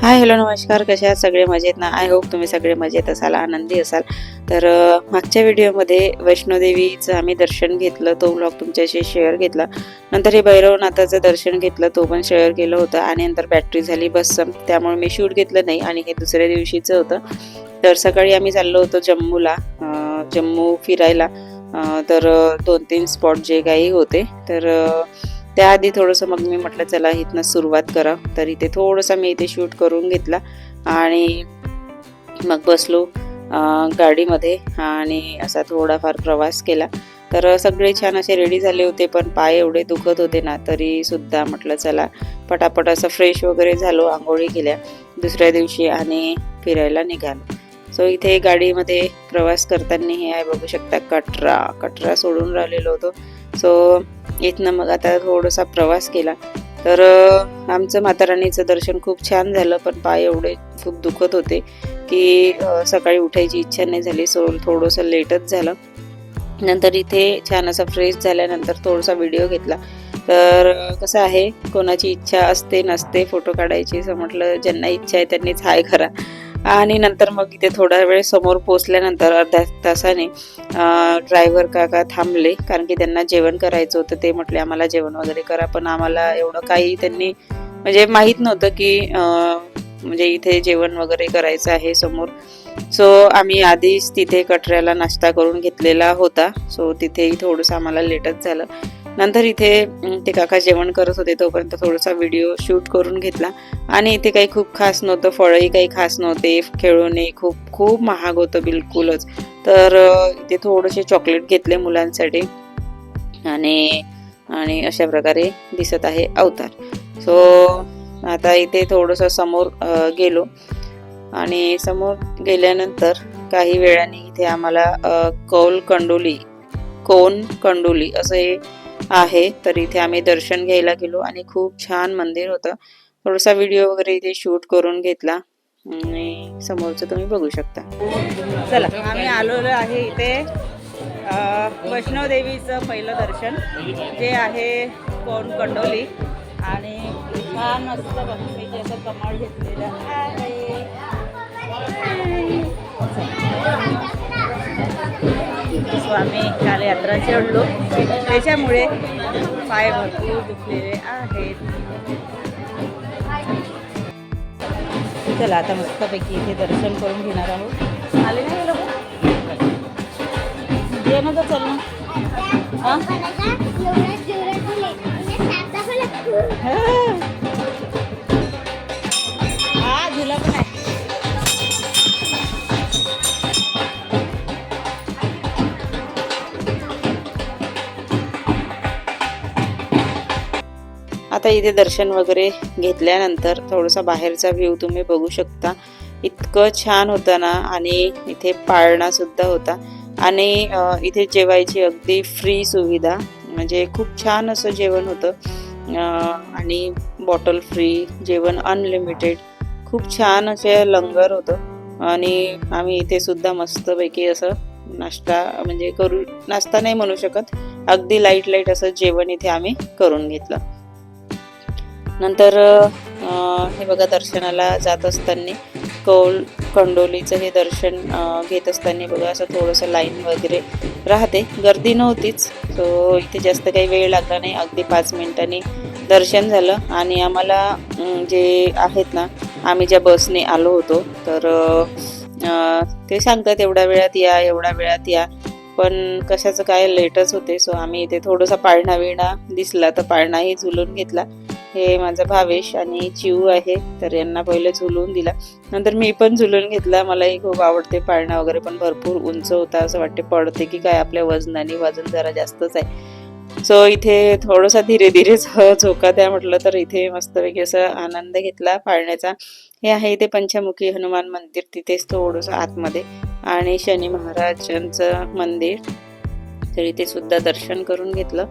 Hi hello नमस्कार, कशा आहात सगळे? मजेत ना? आय होप तुम्ही सगळे मजेत असाल, आनंदी असाल. तर मागच्या व्हिडिओमध्ये वैष्णोदेवीचं आम्ही दर्शन घेतलं, तो व्लॉग तुमच्याशी शेअर घेतला. नंतर हे भैरवनाथाचं दर्शन घेतलं, तो पण शेअर केलं होतं. आणि नंतर बॅटरी झाली बस, त्यामुळे मी शूट घेतलं नाही. आणि हे दुसऱ्या दिवशीचं होतं. तर सकाळी आम्ही चाललो होतो जम्मूला, जम्मू फिरायला. तर 2-3 स्पॉट जे काही होते, तर त्याआधी थोडंसं मग मी म्हटलं चला इथनं सुरुवात करा. तर इथे थोडंसं मी इथे शूट करून घेतला आणि मग बसलो गाडीमध्ये आणि असा थोडाफार प्रवास केला. तर सगळे छान असे रेडी झाले होते, पण पाय एवढे दुखत होते ना, तरी सुद्धा म्हटलं चला पटापट असं फ्रेश वगैरे झालो, आंघोळी केल्या दुसऱ्या दिवशी आणि फिरायला निघालो. सो इथे गाडीमध्ये प्रवास करताना हे आहे बघू शकता, कटरा सोडून राहिलेलो होतो. सो इथनं मग आता थोडासा प्रवास केला. तर आमचं माताराणीचं दर्शन खूप छान झालं, पण पाय एवढे खूप दुखत होते की सकाळी उठायची इच्छा नाही झाली. सो थोडंसं लेटच झालं. नंतर इथे छान असा फ्रेश झाल्यानंतर थोडासा व्हिडिओ घेतला. तर कसं आहे, कोणाची इच्छा असते नसते फोटो काढायची. असं म्हटलं ज्यांना इच्छा आहे त्यांनीच हाय करा. आणि नंतर मग इथे थोडा वेळ समोर पोचल्यानंतर अर्ध्या तासाने ड्रायव्हर काका थांबले, कारण की त्यांना जेवण करायचं होतं. ते म्हटले आम्हाला जेवण वगैरे करा, पण आम्हाला एवढं काही त्यांनी म्हणजे माहीत नव्हतं की म्हणजे इथे जेवण वगैरे करायचं आहे समोर. सो आम्ही आधीच तिथे कटऱ्याला नाश्ता करून घेतलेला होता. सो तिथेही थोडंसं आम्हाला लेटच झालं. नंतर इथे ते काका जेवण करत होते, तोपर्यंत थोडासा व्हिडिओ शूट करून घेतला. आणि इथे काही खूप खास नव्हतं, फळंही काही खास नव्हते, खेळणे खूप खूप महाग होतं बिलकुलच. तर इथे थोडेसे चॉकलेट घेतले मुलांसाठी आणि आणि अशा प्रकारे दिसत आहे अवतार. सो आता इथे थोडंसं समोर गेलो आणि समोर गेल्यानंतर काही वेळाने इथे आम्हाला कोन कंडोली असं हे आहे. तर इथे आम्ही दर्शन घ्यायला गेलो आणि खूप छान मंदिर होतं. थोडासा व्हिडिओ वगैरे इथे शूट करून घेतला आणि समोरचं तुम्ही बघू शकता. चला आम्ही आलेलो आहे इथे वैष्णोदेवीचं पहिलं दर्शन जे आहे कोन कंडोली. आणि छान असतं बघण्याची असं कमाल घेतलेलं आहे. सो आम्ही काल यात्रा चढलो, त्याच्यामुळे पाय भरपूर दुखलेले आहेत. चला आता मस्तपैकी इथे दर्शन करून घेणार आहोत. आले नाही लोक ये ना, तर चल ना. हा झुला पण आहे. आता इथे दर्शन वगैरे घेतल्यानंतर थोडासा बाहेरचा व्ह्यू तुम्ही बघू शकता. इतकं छान होतं ना. आणि इथे पाळणा सुद्धा होता आणि इथे जेवायची अगदी फ्री सुविधा, म्हणजे खूप छान असं जेवण होतं आणि बॉटल फ्री जेवण, अनलिमिटेड, खूप छान असे लंगर होतं. आणि आम्ही इथे सुद्धा मस्तपैकी असं नाश्ता, म्हणजे नाश्ता नाही म्हणू शकत, अगदी लाईट असं जेवण इथे आम्ही करून घेतलं. नंतर हे बघा, दर्शनाला जात असताना कंडोलीचं हे दर्शन घेत असताना बघा असं थोडंसं लाईन वगैरे राहते, गर्दी नव्हतीच. सो इथे जास्त काही वेळ लागला नाही, अगदी 5 मिनिटांनी दर्शन झालं. आणि आम्हाला जे आहेत ना, आम्ही ज्या बसने आलो होतो, तर ते सांगतात एवढ्या वेळात या, पण कशाचं काय लेटच होते. सो आम्ही इथे थोडासा पाळणा दिसला तर पाळणाही झुलून घेतला. हे माझा भावेश आणि चिऊ आहे, तर यांना पहिले झुलवून दिला, नंतर मी पण झुलून घेतला. मलाही खूप आवडते पाळणा वगैरे, पण भरपूर उंच होता, असं वाटते पडते की काय आपल्या वजनाने, वजन जरा जास्तच आहे. सो इथे थोडासा धीरे झोका द्या म्हटलं, तर इथे मस्तपैकी असं आनंद घेतला पाळण्याचा. हे आहे इथे पंचमुखी हनुमान मंदिर, तिथेच थोडंसं आतमध्ये, आणि शनी महाराजांचं मंदिर, तर इथे सुद्धा दर्शन करून घेतलं.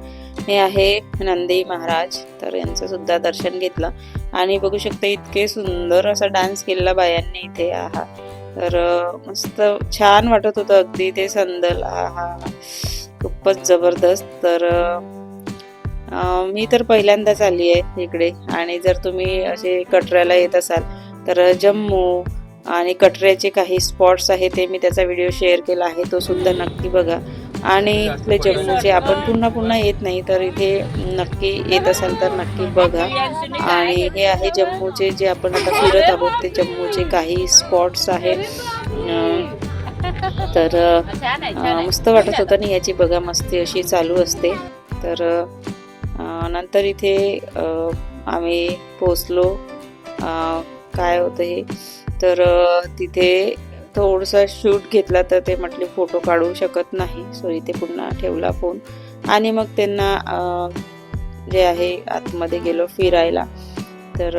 हे आहे नंदी महाराज, तर यांचं सुद्धा दर्शन घेतलं. आणि बघू शकता इतके सुंदर असा डान्स केलेला बायांनी इथे. आहा, तर मस्त छान वाटत होतं अगदी ते संदल. आहा, खूपच जबरदस्त. तर मी तर पहिल्यांदाच आली आहे इकडे, आणि जर तुम्ही असे कटऱ्याला येत असाल तर जम्मू आणि कटऱ्याचे काही स्पॉट्स आहे ते मी त्याचा व्हिडिओ शेअर केला आहे, तो सुद्धा नक्की बघा. आणि इथले जम्मूचे आपण पुन्हा पुन्हा येत नाही तर इथे नक्की येत असाल तर नक्की बघा. आणि हे आहे जम्मूचे जे आपण आता फिरत आहोत ते जम्मूचे काही स्पॉट्स आहेत. तर मस्त वाटत होतं आणि याची बघा मस्ती अशी चालू असते. तर नंतर इथे आम्ही पोचलो. काय होतं हे तर तिथे थोडंसं शूट घेतला तर ते म्हटले फोटो काढू शकत नाही, सो इथे पुन्हा ठेवला फोन आणि मग त्यांना जे आहे आतमध्ये गेलो फिरायला. तर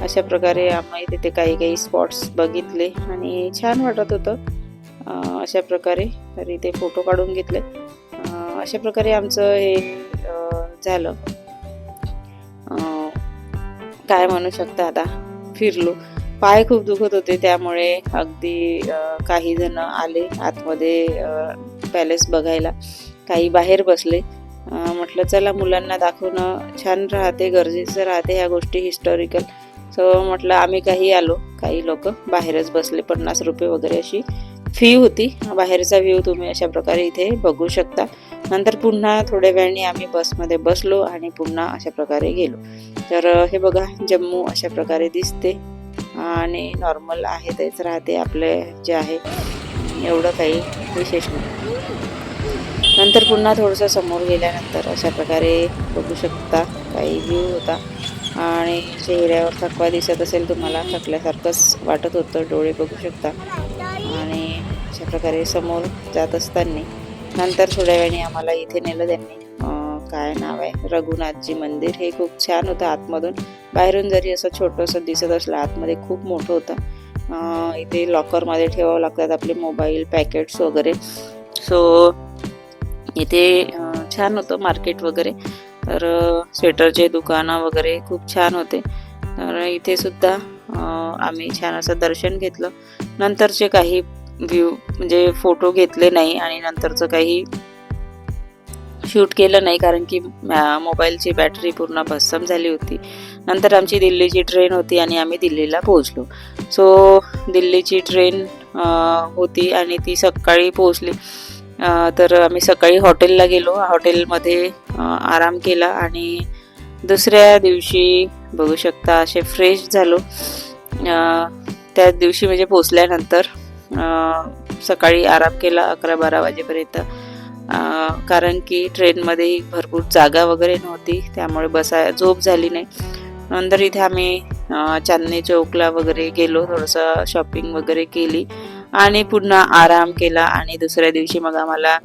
अशा प्रकारे आम्ही तिथे काही काही स्पॉट्स बघितले आणि छान वाटत होतं अशा प्रकारे. तर इथे फोटो काढून घेतले. अशा प्रकारे आमचं हे झालं, काय म्हणू शकता आता फिरलो. पाय खूप दुखत होते त्यामुळे अगदी काही जण आले आतमध्ये पॅलेस बघायला, काही बाहेर बसले. म्हटलं चला मुलांना दाखवणं छान राहते, गरजेचं राहते ह्या गोष्टी हिस्टॉरिकल. सो म्हटलं आम्ही काही आलो, काही लोक बाहेरच बसले. 50 रुपये वगैरे अशी फी होती. बाहेरचा व्ह्यू तुम्ही अशा प्रकारे इथे बघू शकता. नंतर पुन्हा थोड्या वेळाने आम्ही बसमध्ये बसलो आणि पुन्हा अशा प्रकारे गेलो. तर हे बघा जम्मू अशा प्रकारे दिसते आणि नॉर्मल आहे तेच राहते आपले जे आहे, एवढं काही विशेष नाही. नंतर पुन्हा थोडंसं समोर गेल्यानंतर अशा प्रकारे बघू शकता काही व्ह्यू होता आणि चेहऱ्यावर थकवा दिसत असेल तुम्हाला, थकल्यासारखंच वाटत होतं, डोळे बघू शकता. आणि अशा प्रकारे समोर जात असताना नंतर थोड्या वेळाने आम्हाला इथे नेलं त्यांनी, काय नाव आहे, रघुनाथजी मंदिर. हे खूप छान होतं आतमधून. बाहेरून जरी असं छोटंसं दिसत असलं आतमध्ये खूप मोठं होतं. इथे लॉकरमध्ये ठेवावं लागतात आपले मोबाईल पॅकेट्स वगैरे. सो इथे छान होतं मार्केट वगैरे. तर स्वेटरचे दुकानं वगैरे खूप छान होते. तर इथे सुद्धा आम्ही छान असं दर्शन घेतलं. नंतरचे काही व्ह्यू म्हणजे फोटो घेतले नाही आणि नंतरचं काही शूट केलं नाही कारण की मोबाईलची बॅटरी पूर्ण भस्म झाली होती. नंतर आमची दिल्लीची ट्रेन होती आणि आम्ही दिल्लीला पोहोचलो. सो दिल्लीची ट्रेन होती आणि ती सकाळी पोहोचली. तर आम्ही सकाळी हॉटेलला गेलो, हॉटेलमध्ये आराम केला आणि दुसऱ्या दिवशी बघू शकता असे फ्रेश झालो. त्याच दिवशी म्हणजे पोचल्यानंतर सकाळी आराम केला 11-12 वाजेपर्यंत, कारण की ट्रेनमध्ये भरपूर जागा वगैरे नव्हती त्यामुळे झोप झाली नाही. नंतर इथे आम्ही चांदणी चौकला वगैरे गेलो, थोडंसं शॉपिंग वगैरे केली आणि पुन्हा आराम केला. आणि दुसऱ्या दिवशी मग आम्हाला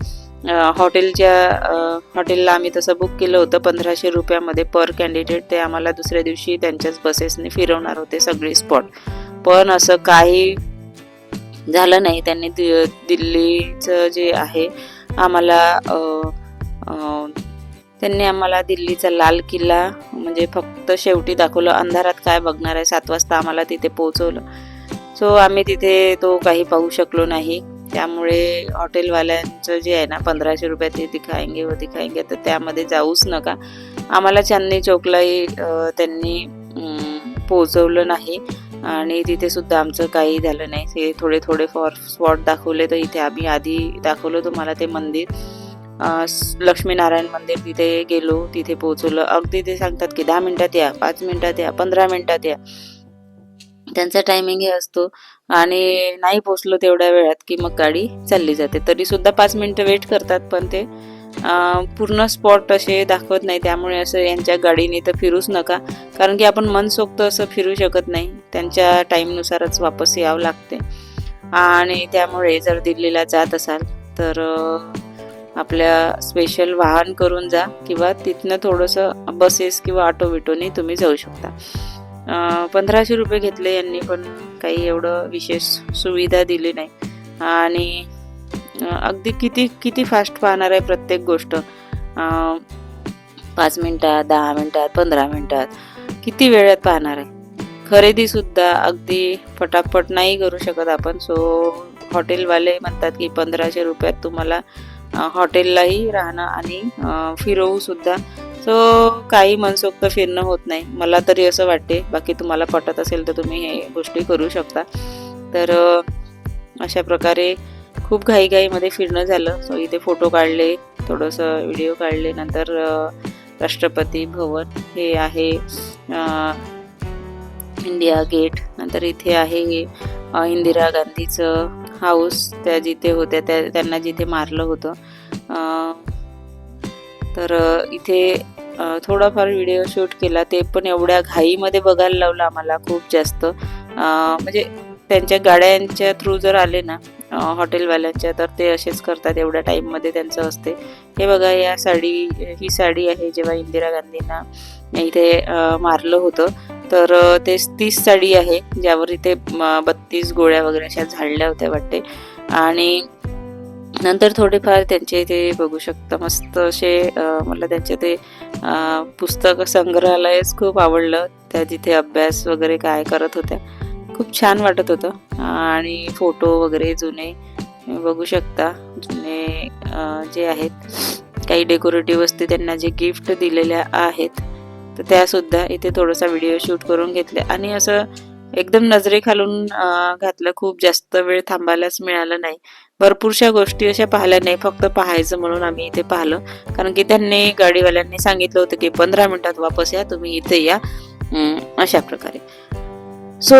हॉटेलला आम्ही तसं बुक केलं होतं 1500 रुपयामध्ये पर कॅन्डिडेट. ते आम्हाला दुसऱ्या दिवशी त्यांच्याच बसेसने फिरवणार होते सगळे स्पॉट. पण असं काही झालं नाही. त्यांनी दिल्लीचं जे आहे त्यांनी आम्हाला दिल्लीचा लाल किल्ला म्हणजे फक्त शेवटी दाखवलं. अंधारात काय बघणार आहे, 7 वाजता आम्हाला तिथे पोहोचवलं. सो आम्ही तिथे तो काही पाहू शकलो नाही. त्यामुळे हॉटेलवाल्यांचं जे आहे ना 1500 रुपयात ते दिखाएंगे तर त्यामध्ये जाऊच नका. आम्हाला चांदणी चौकलाही त्यांनी पोहोचवलं नाही आणि तिथे सुद्धा आमचं काही झालं नाही. ते थोडे स्पॉट दाखवले. तर इथे आम्ही आधी दाखवलं तुम्हाला ते मंदिर, लक्ष्मीनारायण मंदिर. तिथे गेलो, तिथे पोहोचवलं. अगदी ते सांगतात की 10 मिनिटात या, 5 मिनिटात या, 15 मिनिटात या, त्यांचा टायमिंग हे असतो. आणि नाही पोचलो तेवढ्या वेळात की मग गाडी चालली जाते. तरी सुद्धा 5 मिनिटं वेट करतात, पण ते पूर्ण स्पॉट असे दाखवत नाही. त्यामुळे असं यांच्या गाडीने तर फिरूच नका, कारण की आपण मनसोक्त असं फिरू शकत नाही. त्यांच्या टाईमनुसारच वापस यावं लागते. आणि त्यामुळे जर दिल्लीला जात असाल तर आपल्या स्पेशल वाहन करून जा किंवा तिथनं थोडंसं बसेस किंवा ऑटो विटोने तुम्ही जाऊ शकता. 1500 रुपये घेतले यांनी, पण काही एवढं विशेष सुविधा दिली नाही. आणि अगदी किती फास्ट पाहणार आहे प्रत्येक गोष्ट. 5 मिनिटात, 10 मिनिटात, 15 मिनिटात, किती वेळात पाहणार आहे. खरेदीसुद्धा अगदी फटाफट नाही करू शकत आपण. सो हॉटेलवाले म्हणतात की 1500 रुपयात तुम्हाला हॉटेललाही राहणं आणि फिरवूसुद्धा सो काही मनसोक्त फिरणं होत नाही, मला तरी असं वाटते. बाकी तुम्हाला पटत असेल तर तुम्ही हे गोष्टी करू शकता. तर अशा प्रकारे खूप घाईघाईमध्ये फिरणं झालं. सो इथे फोटो काढले, थोडंसं व्हिडिओ काढले. नंतर राष्ट्रपती भवन हे आहे, इंडिया गेट. नंतर इथे आहे इंदिरा गांधीचं हाऊस, त्या जिथे होत्या त्यांना जिथे मारलं होतं. तर इथे थोडाफार व्हिडिओ शूट केला, ते पण एवढ्या घाईमध्ये बघायला लावलं आम्हाला खूप जास्त. म्हणजे त्यांच्या गाड्यांच्या थ्रू जर आले ना हॉटेलवाल्यांच्या, तर ते असेच करतात, एवढ्या टाईममध्ये त्यांचं असते. हे बघा, ही साडी आहे जेव्हा इंदिरा गांधींना इथे मारलं होतं, तर तीच साडी आहे ज्यावर इथे 32 गोळ्या वगैरे अशा झाडल्या होत्या वाटते. आणि नंतर थोडेफार त्यांचे इथे बघू शकता मस्त असे, मला त्यांचे ते पुस्तक संग्रहालयच खूप आवडलं. त्या जिथे अभ्यास वगैरे काय करत होत्या, खूप छान वाटत होतं. आणि फोटो वगैरे जुने बघू शकता, जुने जे आहेत काही डेकोरेटिव्ह वस्तू त्यांना जे गिफ्ट दिलेल्या आहेत, तर त्यासुद्धा इथे थोडासा व्हिडिओ शूट करून घेतले. आणि असं एकदम नजरेखालून घातलं, खूप जास्त वेळ थांबायलाच मिळालं नाही. भरपूरशा गोष्टी अशा पाहिल्या नाही, फक्त पाहायचं म्हणून आम्ही इथे पाहिलं. कारण की त्यांनी गाडीवाल्यांनी सांगितलं होतं की 15 मिनिटात वापस या, तुम्ही इथे या, अशा प्रकारे. सो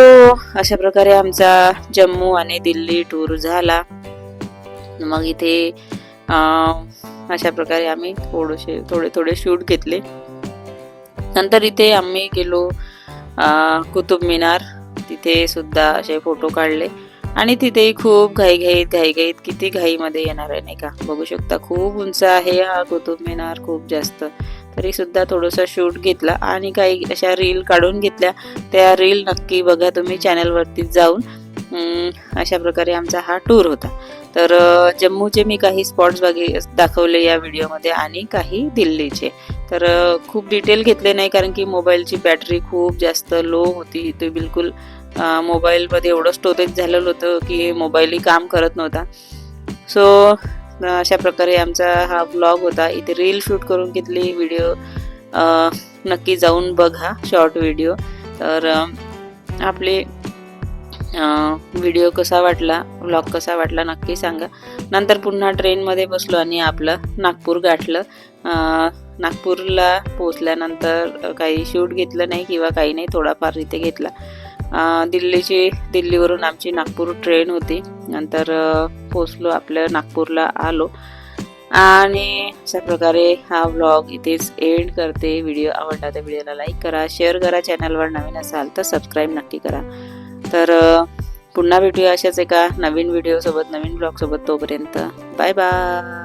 अशा प्रकारे आमचा जम्मू आणि दिल्ली टूर झाला. मग इथे अशा प्रकारे आम्ही थोडे शूट घेतले. नंतर इथे आम्ही गेलो कुतुब मिनार, तिथे सुद्धा असे फोटो काढले. आणि तिथेही खूप घाईघाईत किती घाईमध्ये येणार आहे नाही का, बघू शकता खूप उंच आहे हा कुतुब मिनार, खूप जास्त. तरी सुद्धा थोडंसं शूट घेतला आणि काही अशा रील काढून घेतल्या. त्या रील नक्की बघा तुम्ही चॅनलवरती जाऊन. अशा प्रकारे आमचा हा टूर होता. तर जम्मूचे मी काही स्पॉट्स दाखवले या व्हिडिओमध्ये आणि काही दिल्लीचे. तर खूप डिटेल घेतले नाही, कारण की मोबाईलची बॅटरी खूप जास्त लो होती. ते बिलकुल मोबाईलमध्ये एवढं स्टोरेज झालेलं होतं की मोबाईलही काम करत नव्हता. सो अशा प्रकारे आमचा हा ब्लॉग होता. इथे रील शूट करून घेतली, व्हिडिओ नक्की जाऊन बघा, शॉर्ट व्हिडिओ. तर आपले व्हिडिओ कसा वाटला, व्लॉग कसा वाटला नक्की सांगा. नंतर पुन्हा ट्रेनमध्ये बसलो आणि आपलं नागपूर गाठलं. नागपूरला पोचल्यानंतर काही शूट घेतलं नाही किंवा काही नाही, थोडाफार इथे घेतला. दिल्लीवरून आमची नागपूर ट्रेन होती. नंतर पोचलो, आपल्या नागपूरला आलो. आणि अशा प्रकारे हा व्लॉग इथेच एंड करते. व्हिडिओ आवडला तर व्हिडिओला लाईक करा, शेअर करा, चॅनलवर नवीन असाल तर सबस्क्राईब नक्की करा. तर पुन्हा भेटूया अशाच एका नवीन व्हिडिओसोबत, नवीन ब्लॉगसोबत. तोपर्यंत बाय बाय.